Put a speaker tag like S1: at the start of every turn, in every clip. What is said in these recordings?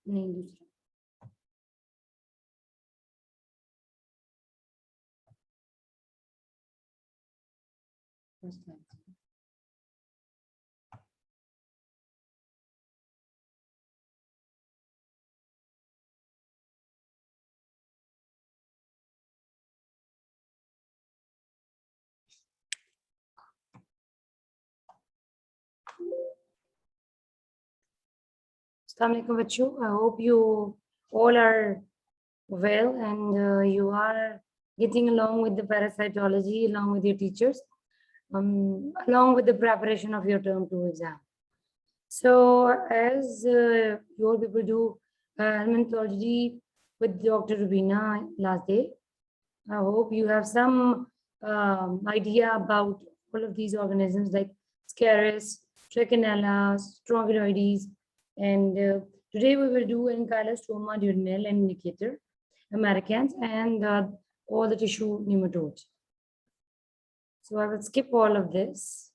S1: नहीं दूसरा Assalamualaikum bachcho. I hope you all are well and you are getting along with the parasitology along with your teachers, along with the preparation of your term 2 exam. So as you all people do helminthology with Dr. Rubina last day, I hope you have some idea about all of these organisms like Scaris, Trichinella, Strongyloides, and today we will do Ankylostoma duodenale and Necator Americans and all the tissue nematodes. So I will skip all of this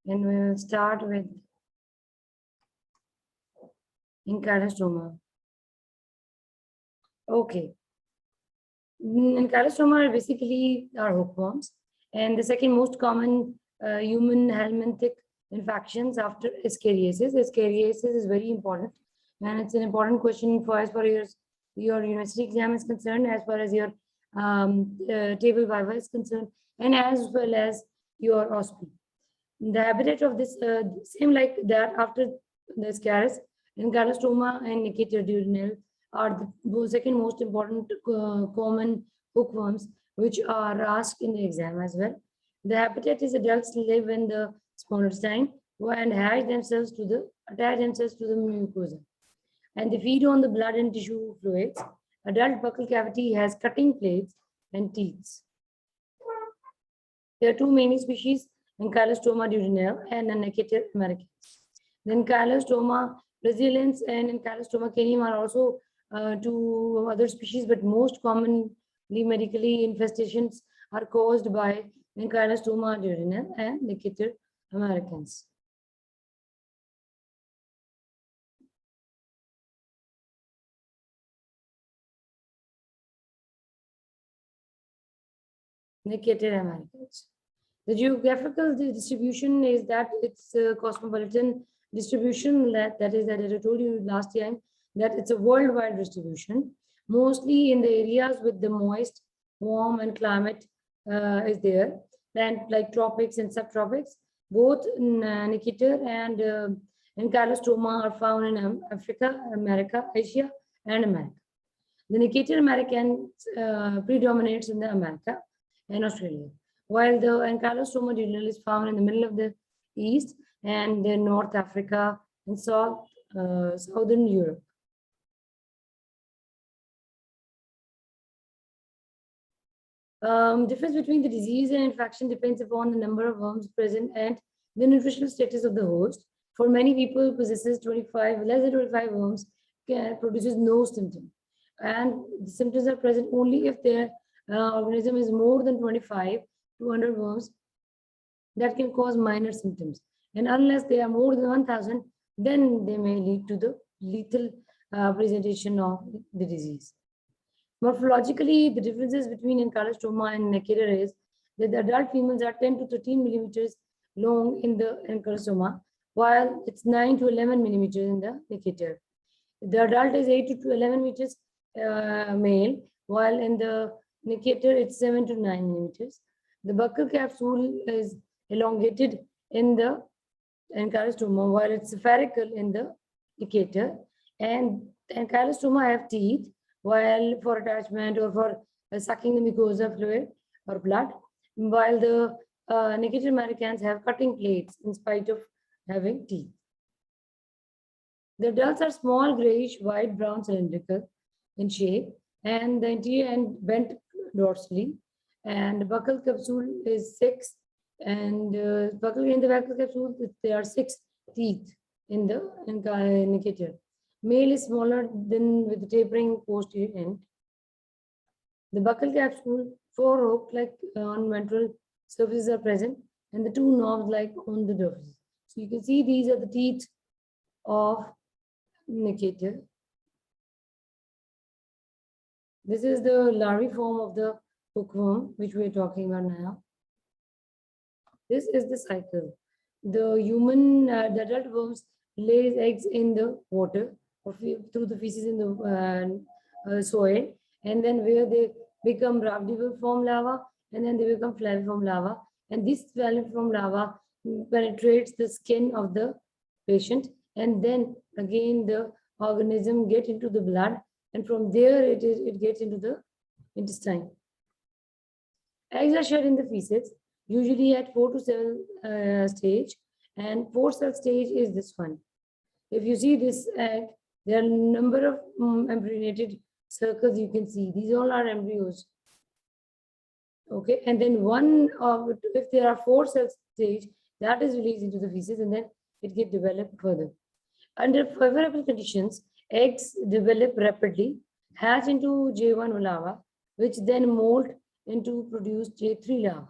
S1: and we will start with Ankylostoma. Okay. Ankylostoma are basically our hookworms, and the second most common human helminthic infections after Ascariasis. Ascariasis is very important, and it's an important question for as far as your university exam is concerned, as far as your table viva is concerned, and as well as your OSPI. The habitat of this same like that after the Ascaris, Ankylostoma and Necator duodenale are the second most important common hookworms, which are asked in the exam as well. The habitat is adults live in the spondylocystine and attach themselves to the mucosa, and they feed on the blood and tissue fluids. Adult buccal cavity has cutting plates and teeth. There are two main species, Ankylostoma duodenale and Necator americans. The Ankylostoma brasiliensis and Ankylostoma canium are also two other species, but most commonly medically infestations are caused by Ankylostoma duodenale and Necator americans. Necator americans. The geographical distribution is that it's a cosmopolitan distribution that is that I told you last time that it's a worldwide distribution, mostly in the areas with the moist, warm and climate is there, and like tropics and subtropics. Both Necator and Ankylostoma are found in Africa, America, Asia, and America. The Necator american predominates in the America and Australia, while the Ankylostoma duodenale is found in the middle of the East and North Africa and Southern Europe. Difference between the disease and infection depends upon the number of worms present and the nutritional status of the host. For many people, possesses less than 25 worms produces no symptom, and the symptoms are present only if their organism is more than 25 to 100 worms that can cause minor symptoms, and unless they are more than 1,000, then they may lead to the lethal presentation of the disease. Morphologically, the differences between Ankylostoma and Necator is that the adult females are 10 to 13 millimeters long in the Ankylostoma, while it's 9 to 11 millimeters in the Necator. The adult is 8 to 11 meters male, while in the Necator it's 7 to 9 millimeters. The buccal capsule is elongated in the Ankylostoma, while it's spherical in the Necator, and Ankylostoma have teeth, while for attachment or for sucking the mucosa fluid or blood, while the Necator americans have cutting plates in spite of having teeth. The adults are small, grayish, white, brown, cylindrical in shape, and the interior end bent dorsally, and the buccal capsule is 6, and in the buccal capsule there are 6 teeth in the Necator. Male is smaller than with the tapering posterior end. The buccal capsule, 4 hook-like on ventral surfaces are present, and the 2 knobs like on the dorsal. So you can see these are the teeth of Necator. This is the larvae form of the hookworm, which we're talking about now. This is the cycle. The adult worms lays eggs in the water or through the feces in the soil, and then where they become rhabdiform larva, and then they become flaviform larva. And this flaviform larva penetrates the skin of the patient, and then again the organism get into the blood, and from there it gets into the intestine. Eggs are shed in the feces, usually at 4 to 7 stage, and 4 cell stage is this one. If you see this egg, there are a number of embryonated circles you can see. These all are embryos. Okay, and then if there are 4 cell stage, that is released into the feces, and then it gets developed further. Under favorable conditions, eggs develop rapidly, hatch into J1 larva, which then molt into produce J3 larva.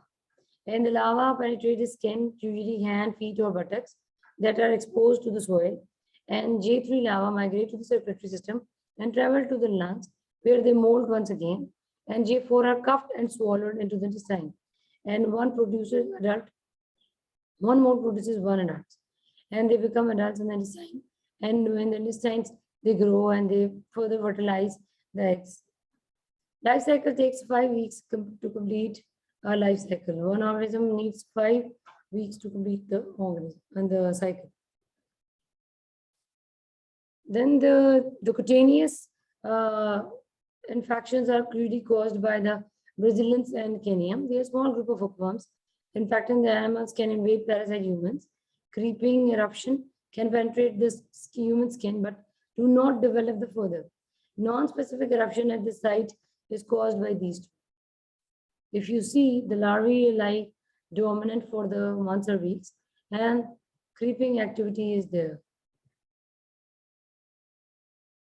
S1: And the larva penetrate the skin, usually hand, feet, or buttocks that are exposed to the soil. And J3 larva migrate to the circulatory system and travel to the lungs, where they molt once again. And J4 are cuffed and swallowed into the intestine. And one more produces one adult. And they become adults in the intestine. And when the intestines, they grow and they further fertilize the eggs. Life cycle takes 5 weeks to complete a life cycle. One organism needs 5 weeks to complete the organism and the cycle. Then the cutaneous infections are clearly caused by the Brazilians and Canium. They are a small group of hookworms. Infecting the animals can invade parasite humans. Creeping eruption can penetrate the human skin, but do not develop the further. Non-specific eruption at the site is caused by these two. If you see, the larvae lie dominant for the months or weeks, and creeping activity is there.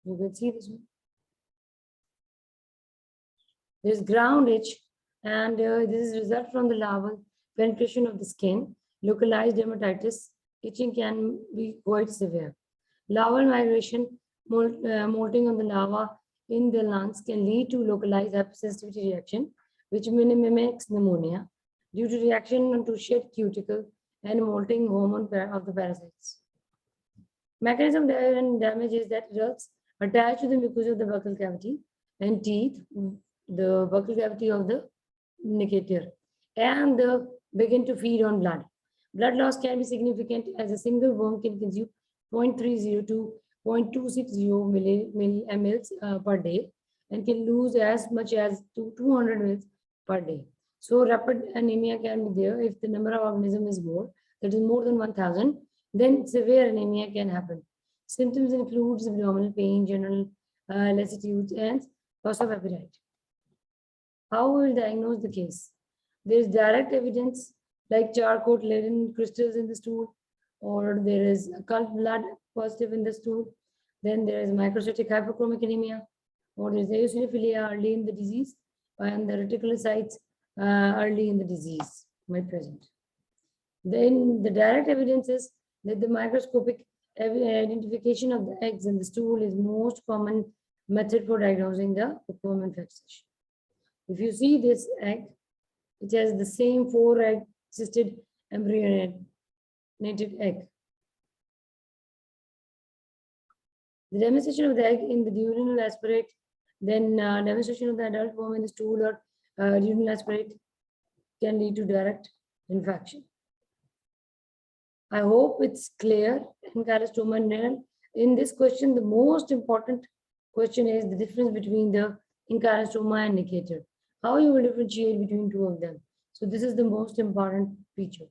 S1: You can see this one. There's ground itch, and this is result from the larval penetration of the skin. Localized dermatitis, itching can be quite severe. Larval migration, molting on the larva in the lungs can lead to localized hypersensitivity reaction, which mimics pneumonia due to reaction to shed cuticle and molting hormone of the parasites. Mechanism of damage is that adults attach to the mucosa of the buccal cavity and teeth, the buccal cavity of the necator, and begin to feed on blood. Blood loss can be significant, as a single worm can consume 0.30 to 0.260 ml per day and can lose as much as 200 ml per day. So rapid anemia can be there if the number of organisms is more, that is more than 1,000, then severe anemia can happen. Symptoms include abdominal pain, general lassitude, and loss of appetite. How will we diagnose the case? There is direct evidence like charcoal leaden crystals in the stool, or there is occult blood positive in the stool. Then there is microcytic hypochromic anemia, or there is eosinophilia early in the disease, and the reticulocytes early in the disease, my present. Then the direct evidence is that the microscopic identification of the eggs in the stool is most common method for diagnosing the hookworm infection. If you see this egg, it has the same 4-egg cysted embryonated egg. The demonstration of the egg in the duodenal aspirate, then demonstration of the adult worm in the stool or duodenal aspirate can lead to direct infection. I hope it's clear. In this question, the most important question is the difference between the encarostoma and necator. How you will differentiate between two of them. So this is the most important feature.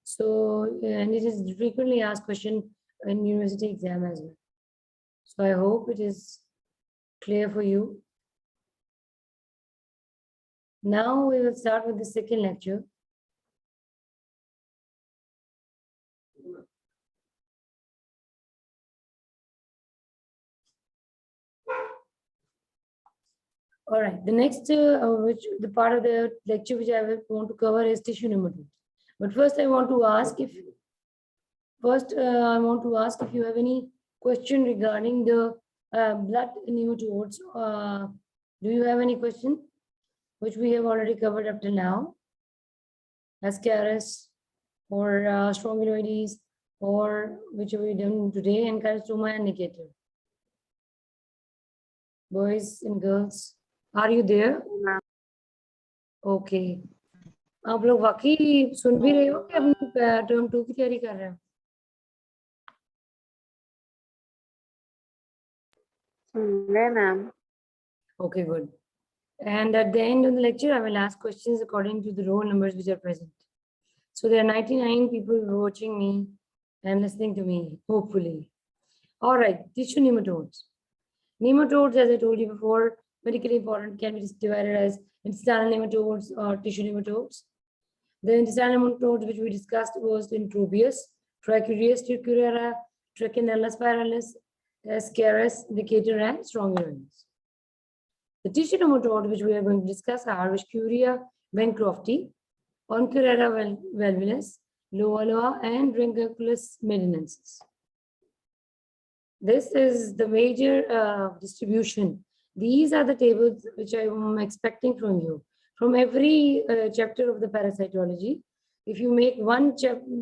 S1: So, and it is frequently asked question in university exam as well. So I hope it is clear for you. Now we will start with the second lecture. All right, the next the part of the lecture which I want to cover is tissue nematodes. But first I want to ask if you have any question regarding the blood nematodes Do you have any question which we have already covered up till now? Ascaris or strongyloides or which we done today, and carcinoma indicator. Boys and girls, are you there? Okay. आप लोग वाकई सुन भी रहे हो कि अपनी term 2 की तैयारी कर रहे हो?
S2: Ma'am.
S1: Okay, good. And at the end of the lecture, I will ask questions according to the roll numbers which are present. So there are 99 people watching me and listening to me, hopefully. All right, tissue nematodes. Nematodes, as I told you before, medically important, can be divided as intestinal nematodes or tissue nematodes. The intestinal nematodes which we discussed was Introbius, Trichuris, Trichurera, Trichinella spiralis, Ascaris, Decatur, and Strongyloides. The tissue nematode which we are going to discuss are Vishcuria bancrofti, Oncorera valvulus, Loa, and Ranunculus medinensis. This is the major distribution. These are the tables which I am expecting from you. From every chapter of the parasitology, if you make one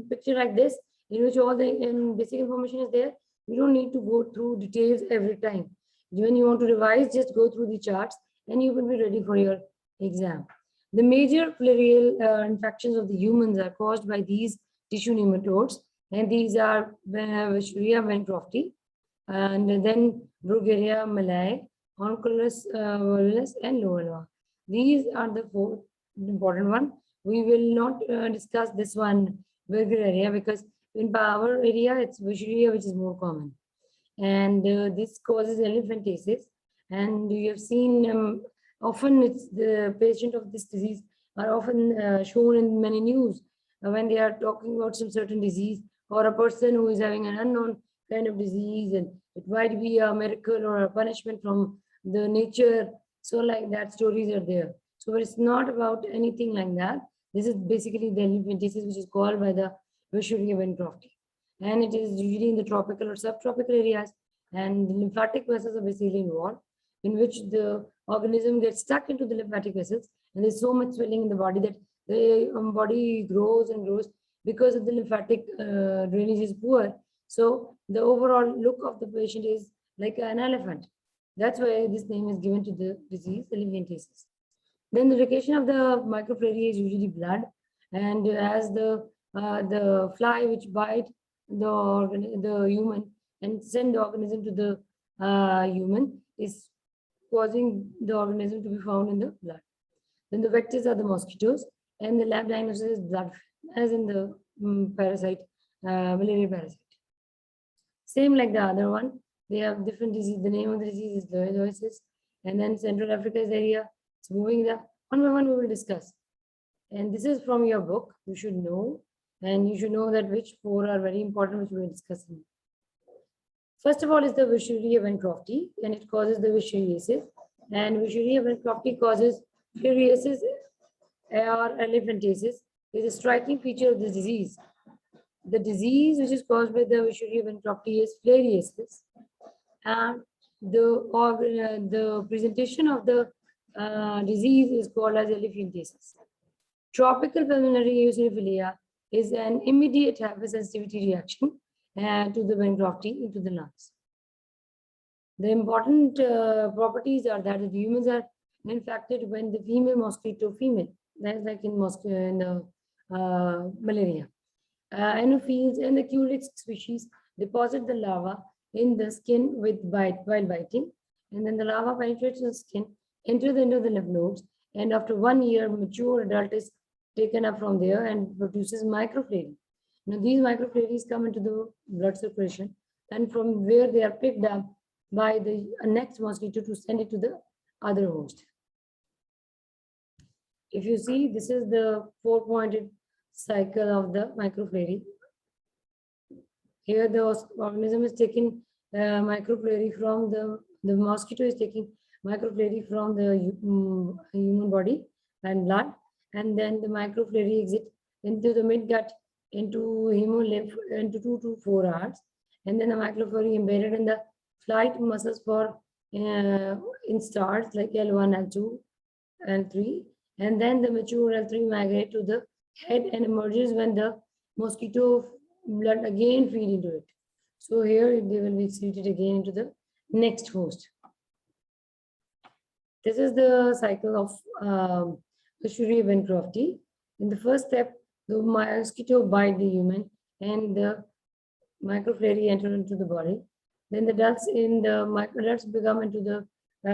S1: picture like this, in which all the basic information is there, you don't need to go through details every time. When you want to revise, just go through the charts and you will be ready for your exam. The major filarial infections of the humans are caused by these tissue nematodes, and these are Vishcuria bancrofti, and then Bruguiera malae, Oncorus valvulus, and Loa. These are the 4 important ones. We will not discuss this one, Bruguiera, because in our area, it's Vishcuria which is more common. And this causes elephantiasis. And you have seen often it's the patient of this disease are often shown in many news when they are talking about some certain disease or a person who is having an unknown kind of disease, and it might be a miracle or a punishment from the nature. So like that stories are there. So it's not about anything like that. This is basically the elephantiasis which is called by the Vishcuria bancrofti. And it is usually in the tropical or subtropical areas, and the lymphatic vessels are basically involved, in which the organism gets stuck into the lymphatic vessels, and there's so much swelling in the body that the body grows and grows because of the lymphatic drainage is poor. So the overall look of the patient is like an elephant. That's why this name is given to the disease, elephantiasis. Then the location of the microflare is usually blood, and as the fly which bite the human and send the organism to the human is causing the organism to be found in the blood. Then the vectors are the mosquitoes, and the lab diagnosis is blood, as in the parasite, malaria parasite. Same like the other one, they have different disease. The name of the disease is loidosis, and then Central Africa is the area. It's moving the one by one we will discuss. And this is from your book, you should know, and you should know that which 4 are very important, which we will discuss. First of all is the Vishcuria bancrofti, and it causes the vishcuriasis. And Vishcuria bancrofti causes filariasis or elephantiasis. Is a striking feature of the disease. The disease which is caused by the Vishcuria bancrofti is filariasis, and the presentation of the disease is called as elephantiasis. Tropical pulmonary eosinophilia is an immediate hypersensitivity reaction to the bancrofti into the lungs. The important properties are that the humans are infected when the female mosquito, that's like in the malaria. Anopheles and the Culex species deposit the larva in the skin while biting, and then the larva penetrates the skin, enter the end of the lymph nodes, and after 1 year, mature adult is taken up from there and produces microflare. Now these microflares come into the blood circulation, and from where they are picked up by the next mosquito to send it to the other host. If you see, this is the 4-pointed cycle of the microflare. Here the organism is taking microflare from the mosquito is taking microflare from the human body and blood, and then the microflare exit into the midgut, into hemolymph, into 2 to 4 hours, and then the microflare embedded in the flight muscles for in starts like L1, L2, L3, and then the mature L3 migrate to the head and emerges when the mosquito blood again feed into it. So here they will be excreted again into the next host. This is the cycle of the Shuri-Bancrofty. In the first step, the mosquito bite the human and the microflare enter into the body. Then the adults in the microadults become into the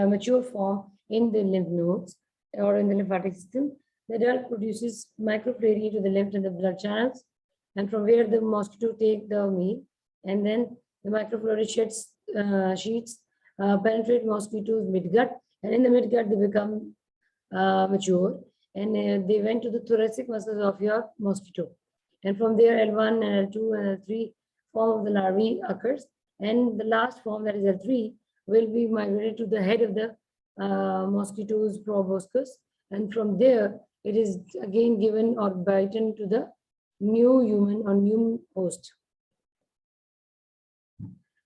S1: mature form in the lymph nodes or in the lymphatic system. The adult produces microflare to the lymph and the blood channels, and from where the mosquito take the meal, and then the microflora sheets penetrate mosquitoes midgut, and in the midgut they become mature, and they went to the thoracic muscles of your mosquito, and from there L1 and L2 and L3 form of the larvae occurs, and the last form, that is L3, will be migrated to the head of the mosquito's proboscis, and from there it is again given or bitten to the new human or new host.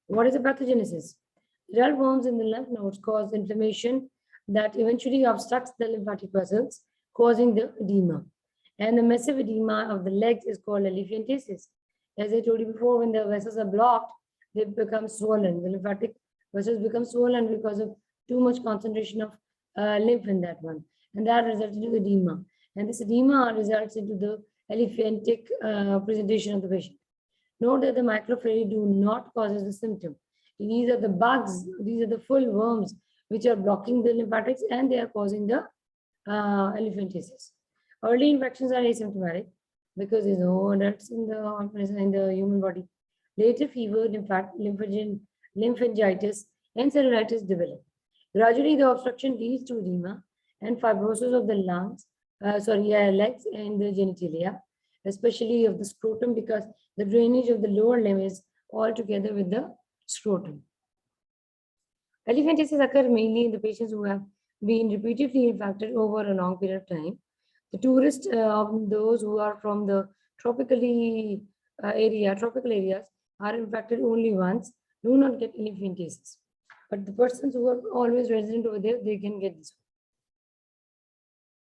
S1: What is a pathogenesis? Adult worms in the lymph nodes cause inflammation that eventually obstructs the lymphatic vessels, causing the edema. And the massive edema of the legs is called helminthiosis. As I told you before, when the vessels are blocked, they become swollen. The lymphatic vessels become swollen because of too much concentration of lymph in that one. And that results into edema. And this edema results into the helminthicc presentation of the patient. Note that the microflare do not cause the symptom. These are the bugs, these are the full worms which are blocking the lymphatics and they are causing the helminthiosis. Early infections are asymptomatic because there's no adults in the human body. Later fever, lymphangitis, and cellulitis develop. Gradually, the obstruction leads to edema and fibrosis of the legs and the genitalia, especially of the scrotum, because the drainage of the lower limb is all together with the scrotum. Helminthiosis occur mainly in the patients who have been repeatedly infected over a long period of time. The tourists those who are from the tropical areas are infected only once, do not get helminthiosis. But the persons who are always resident over there, they can get this.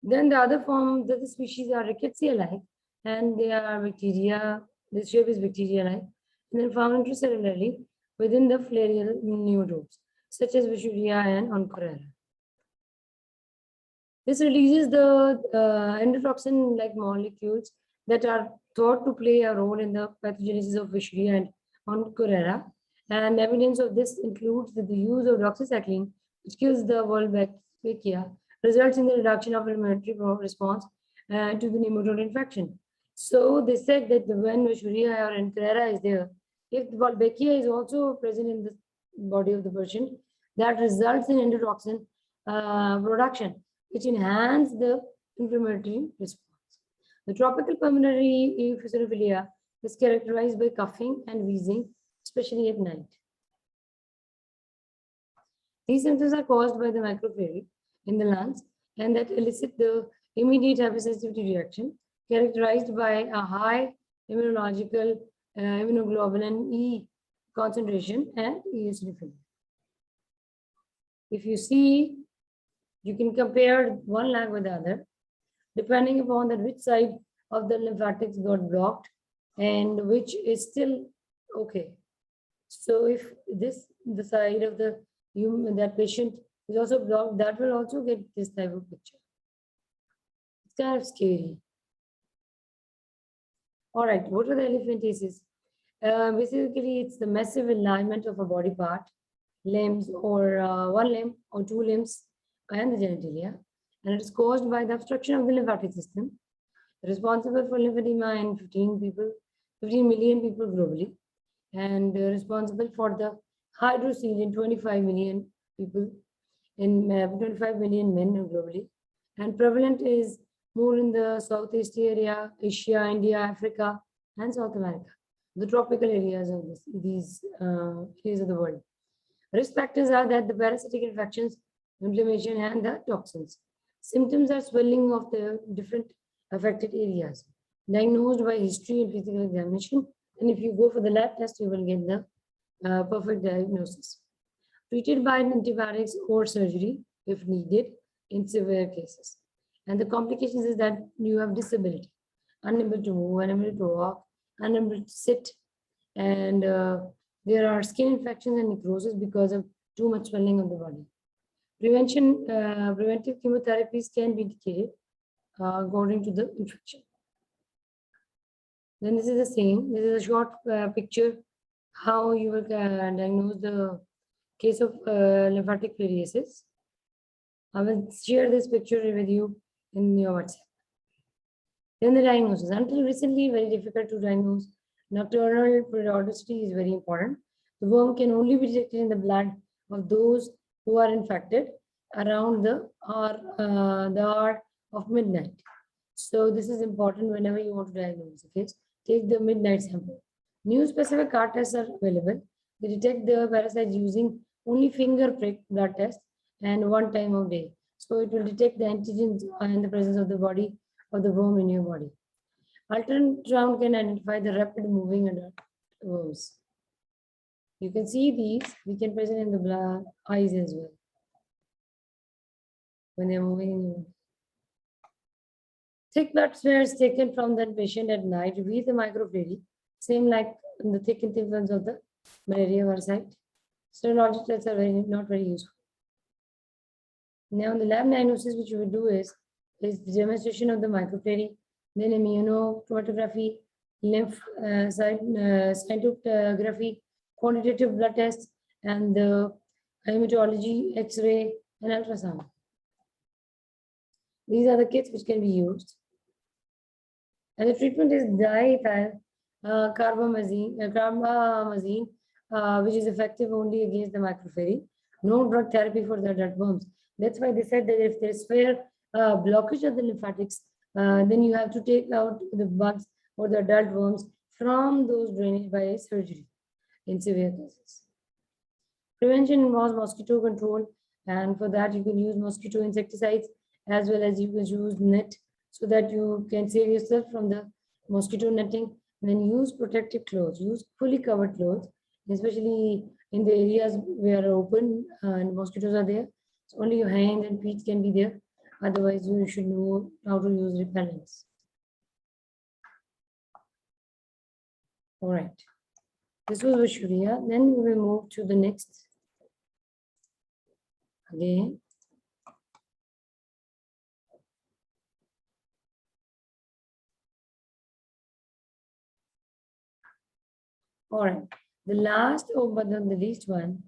S1: Then the other forms of the species are rickettsia-like, and they are bacteria. The shape is bacteria-like, and then found intracellularly within the filarial nematode, such as Visuria and Oncorera. This releases the endotoxin-like molecules that are thought to play a role in the pathogenesis of Visuria and Oncorera. And evidence of this includes that the use of doxycycline, which kills the Wolbachia, results in the reduction of inflammatory response to the nematode infection. So they said that when Visuria or Oncorera is there, if the Wolbachia is also present in the body of the person, that results in endotoxin production, which enhance the inflammatory response. The tropical pulmonary eosinophilia is characterized by coughing and wheezing, especially at night. These symptoms are caused by the microflare in the lungs and that elicit the immediate hypersensitivity reaction characterized by a high immunological immunoglobulin E concentration and eosinophilia. If you see, you can compare one lag with the other, depending upon that which side of the lymphatics got blocked and which is still okay. So if the side of the human, that patient is also blocked, that will also get this type of picture. It's kind of scary. All right, what are the helminthiosis? Basically, it's the massive alignment of a body part, limbs, or one limb or two limbs, and the genitalia, and it is caused by the obstruction of the lymphatic system, responsible for lymphedema in 15 million people globally, and responsible for the hydrocele in 25 million people, in 25 million men globally, and prevalent is more in the Southeast area, Asia, India, Africa, and South America, the tropical areas of these areas of the world. Risk factors are that the parasitic infections, inflammation, and the toxins. Symptoms are swelling of the different affected areas, diagnosed by history and physical examination. And if you go for the lab test, you will get the perfect diagnosis. treated by antibiotics or surgery if needed in severe cases. And the complications is that you have disability, unable to move, unable to walk, unable to sit, and there are skin infections and necrosis because of too much swelling of the body. Preventive chemotherapies can be indicated according to the infection. Then this is the same. This is a short picture how you will diagnose the case of lymphatic filariasis. I will share this picture with you in your WhatsApp. Then the diagnosis. Until recently, very difficult to diagnose. Nocturnal periodicity is very important. The worm can only be detected in the blood of those who are infected around the hour of midnight. So this is important whenever you want to diagnose. Okay, take the midnight sample. New specific CAR tests are available. They detect the parasites using only finger prick blood test and one time of day. So it will detect the antigens in the presence of the body of the worm in your body. Ultrasound can identify the rapid moving adult worms. You can see these, we can present in the blood, eyes as well, when they're moving in your. Thick blood smears taken from that patient at night reveal the microflora, same like in the thick influence of the malaria parasite. Serology tests are not very useful. Now the lab diagnosis which we will do is the demonstration of the microflora, then immunochromatography, lymph cytography, quantitative blood tests, and the hematology, X-ray, and ultrasound. These are the kits which can be used. And the treatment is diethyl carbamazine, which is effective only against the microflora. No drug therapy for the adult worms. That's why they said that if there's fair blockage of the lymphatics, then you have to take out the bugs or the adult worms from those drainage by surgery in severe cases. Prevention involves mosquito control, and for that you can use mosquito insecticides as well as you can use net so that you can save yourself from the mosquito netting. And then use protective clothes, use fully covered clothes, especially in the areas where open and mosquitoes are there. So only your hands and feet can be there. Otherwise, you should know how to use repellents. All right. This was Vishuriya. Then we will move to the next. Again. All right. The last, but not the least one,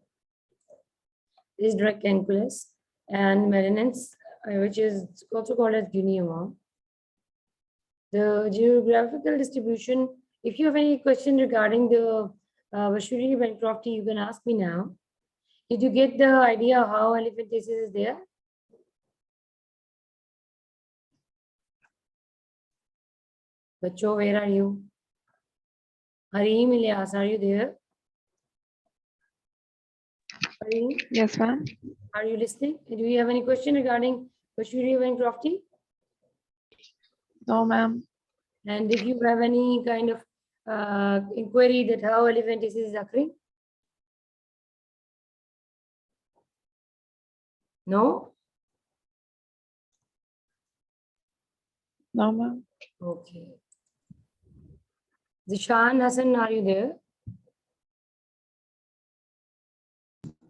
S1: is Dracunculus and Melanins, which is also called as guinea worm. The geographical distribution, if you have any question regarding the Vashuri Bancrofty, you can ask me now. Did you get the idea how elephantiasis is there? Bacho, where are you? Harim Ilyas, are you there? Harim?
S2: Yes, ma'am.
S1: Are you listening? Do you have any question regarding Vashuri Bancrofty?
S2: No, ma'am.
S1: And if you have any kind of inquiry that how elephantiasis is occurring? No?
S2: No, ma'am.
S1: Okay. Zishan Hassan, are you there?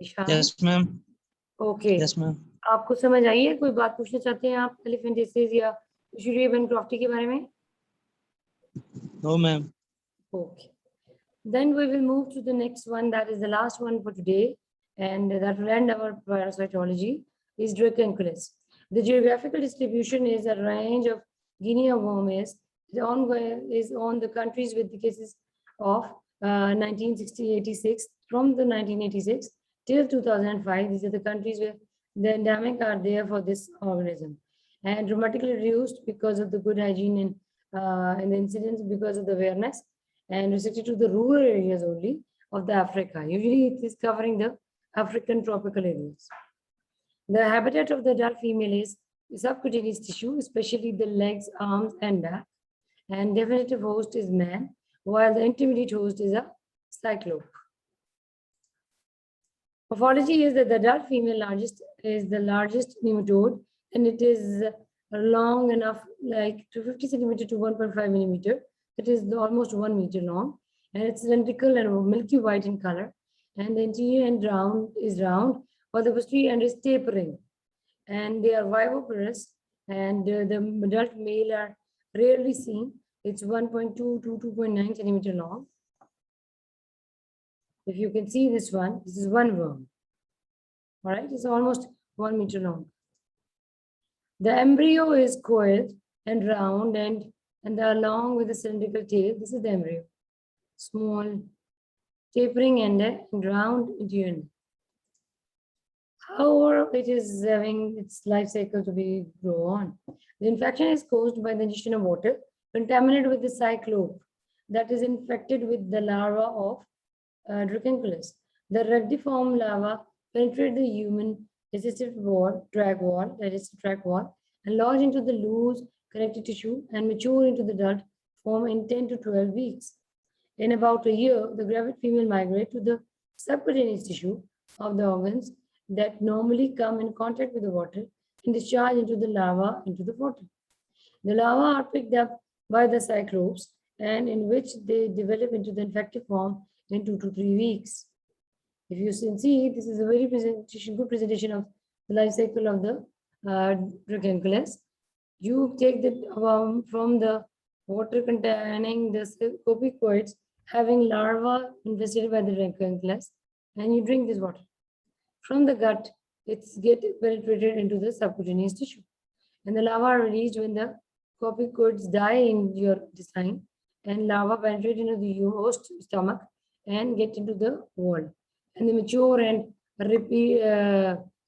S1: Zishan?
S3: Yes, ma'am.
S1: Okay.
S3: Yes, ma'am.
S1: आपको समझ आई है? कोई बात पूछना चाहते हैं आप elephantiasis या वशूरी बैनक्रॉफ्टी के बारे में?
S3: No, ma'am.
S1: Okay. Then we will move to the next one. That is the last one for today. And that will end our parasitology is Dracunculus. The geographical distribution is a range of guinea worm is on the countries with the cases of 1986 from the 1986 till 2005. These are the countries where the endemic are there for this organism, and dramatically reduced because of the good hygiene and the incidence because of the awareness, and restricted to the rural areas only of the Africa. Usually it is covering the African tropical areas. The habitat of the adult female is subcutaneous tissue, especially the legs, arms, and back. And definitive host is man, while the intermediate host is a cyclope. Morphology is that the adult female is the largest nematode, and it is long enough, like 250 centimeter to 1.5 millimeter. It is almost 1 meter long, and it's cylindrical and milky white in color. And the interior end is round, while the posterior end is tapering. And they are viviparous, and the adult male are rarely seen. It's 1.2 to 2.9 centimeter long. If you can see this one, this is one worm. All right, it's almost 1 meter long. The embryo is coiled and round and along with a cylindrical tail. This is the embryo. Small, tapering end and round interior. However, it is having its life cycle to be grow on. The infection is caused by the ingestion of water contaminated with the cyclope that is infected with the larva of Dracunculus. The rediform larva penetrate the human digestive wall, tract wall, and lodge into the loose connective tissue and mature into the adult form in 10 to 12 weeks. In about a year, the gravid female migrate to the subcutaneous tissue of the organs that normally come in contact with the water and discharge into the larva into the water. The larvae are picked up by the cyclopes and in which they develop into the infective form in 2 to 3 weeks. If you can see, this is a very good presentation of the life cycle of the Dracunculus. You take the worm from the water containing the copepoids having larvae infested by the Dracunculus, and you drink this water. From the gut, it's get penetrated into the subcutaneous tissue. And the larvae are released when the copepoids die in your intestine, and larvae penetrate into the host stomach and get into the wall. And they mature and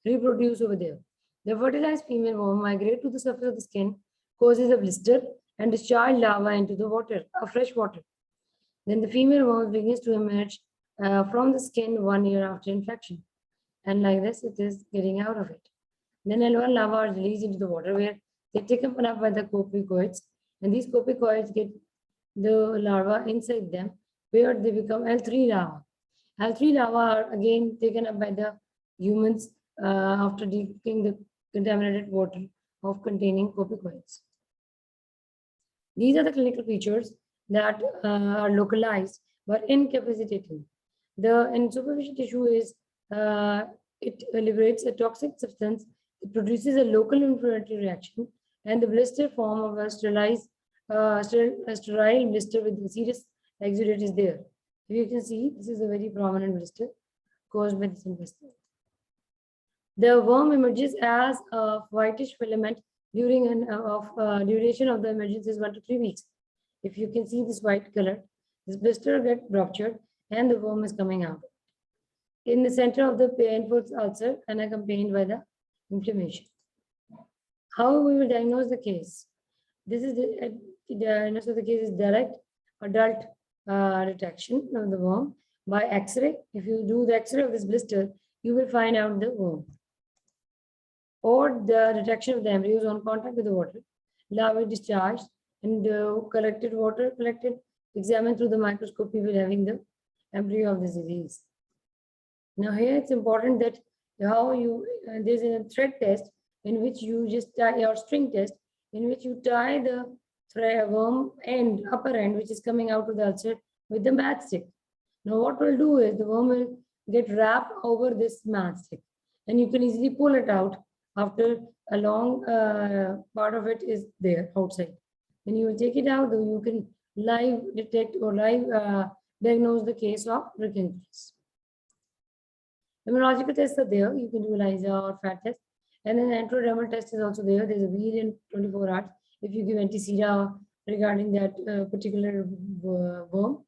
S1: reproduce over there. The fertilized female worm migrate to the surface of the skin, causes a blister, and discharge larvae into the water, fresh water. Then the female worm begins to emerge from the skin 1 year after infection. And like this, it is getting out of it. Then L1 larvae are released into the water where they're taken up by the copepoids, and these copepoids get the larvae inside them where they become L3 larvae. L3 larvae are again taken up by the humans after drinking the contaminated water of containing copepoids. These are the clinical features that are localized but incapacitating. The superficial tissue is it liberates a toxic substance. It produces a local inflammatory reaction, and the blister form of a sterile blister with the serous exudate is there. You can see this is a very prominent blister caused by this blister. The worm emerges as a whitish filament during duration of the emergence is 1 to 3 weeks. If you can see this white color, this blister gets ruptured and the worm is coming out. In the center of the painful ulcer and accompanied by the inflammation. How we will diagnose the case? This is the diagnosis of the case is direct adult detection of the worm by X-ray. If you do the X-ray of this blister, you will find out the worm. Or the detection of the embryos on contact with the water, larvae discharged, and collected water examined through the microscope, you will having the embryo of the disease. Now here it's important that how you there's a thread test in which you just tie your string test in which you tie the worm end upper end which is coming out of the ulcer with the matchstick. Now what we'll do is the worm will get wrapped over this matchstick and you can easily pull it out after a long part of it is there outside. Then you will take it out, you can live detect or live diagnose the case of Dracunculus. Immunological tests are there. You can do ELISA or FAT test. And then antidermal test is also there. There's a read in 24 hours. If you give anti-sera regarding that particular worm.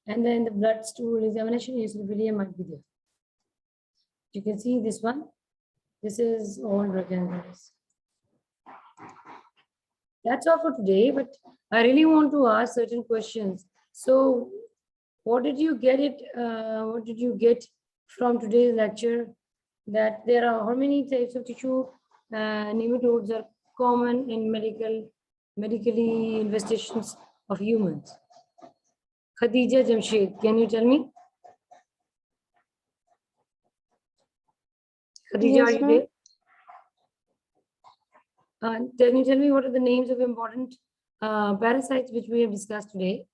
S1: And then the blood stool examination, eosinophilium might be there. You can see this one. This is all Dracunculus. That's all for today, but I really want to ask certain questions. So what did you get from today's lecture? That there are how many types of tissue nematodes are common in medically investigations of humans? Khadija Jamshed, can you tell me? Khadija,
S2: Yes,
S1: are you
S2: ma'am.
S1: there? Can you tell me what are the names of important parasites which we have discussed today?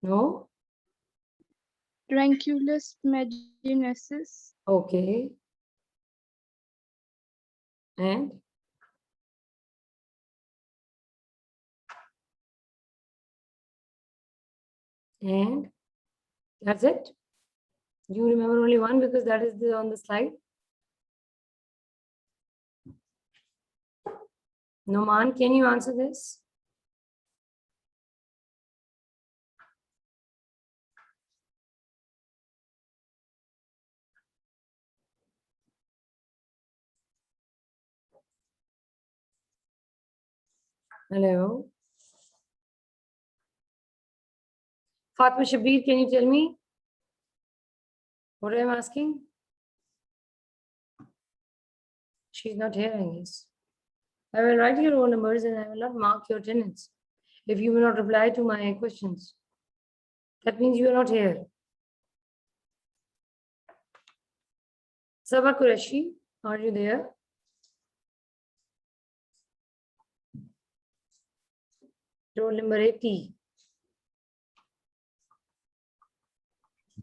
S1: No?
S4: Ranculus magnesis,
S1: Okay. And? And? That's it? You remember only one because that is on the slide? Noman, can you answer this? Hello. Fatma Shabir, can you tell me? What am I asking? She's not here, I guess. I will write your own numbers and I will not mark your attendance if you will not reply to my questions. That means you are not here. Sabah Qureshi, are you there? Roll number 80.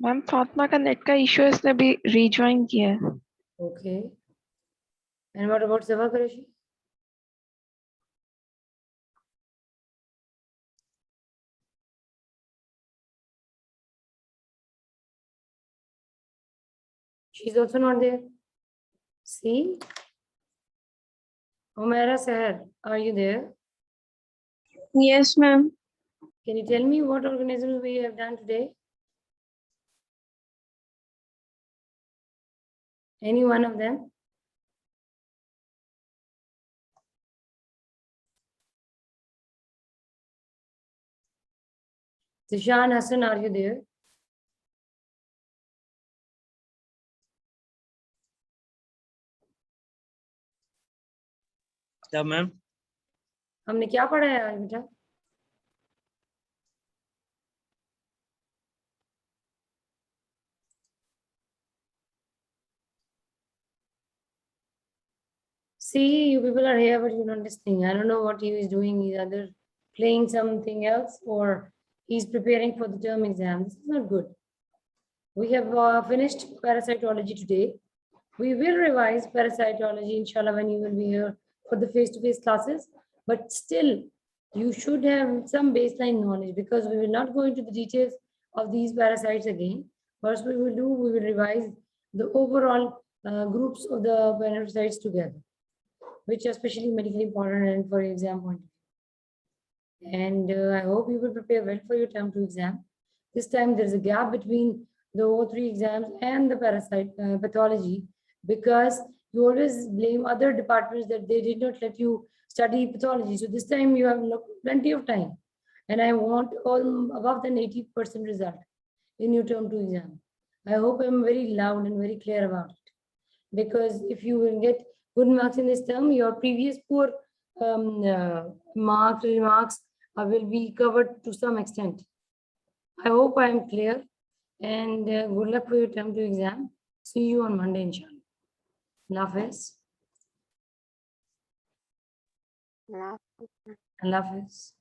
S2: Ma'am Fatima का net का issue है, इसने भी rejoin किया है.
S1: Okay. And what about Sabah Qureshi? She's also not there. See? Umaira Seher, are you there?
S4: yes, ma'am.
S1: Can you tell me what organisms we have done today? Any one of them? Zishan Hassan, are you there?
S3: Yeah, ma'am.
S1: हमने क्या पढ़ा है आज बेटा? See, you people are here, but you're not listening. I don't know what he is doing. He's either playing something else or he's preparing for the term exam. This is not good. We have finished parasitology today. We will revise parasitology, inshallah, when you will be here for the face-to-face classes. But still, you should have some baseline knowledge because we will not go into the details of these parasites again. First, we will revise the overall groups of the parasites together, which are especially medically important and for exam point of view. And I hope you will prepare well for your term 2 exam. This time there is a gap between the O3 exams and the parasite pathology because you always blame other departments that they did not let you study pathology. So this time you have plenty of time. And I want all above than 80% result in your term 2 exam. I hope I'm very loud and very clear about it. Because if you will get good marks in this term, your previous poor remarks will be covered to some extent. I hope I am clear and good luck for your term 2 exam. See you on Monday, inshallah. Allah Hafiz. Allah Hafiz.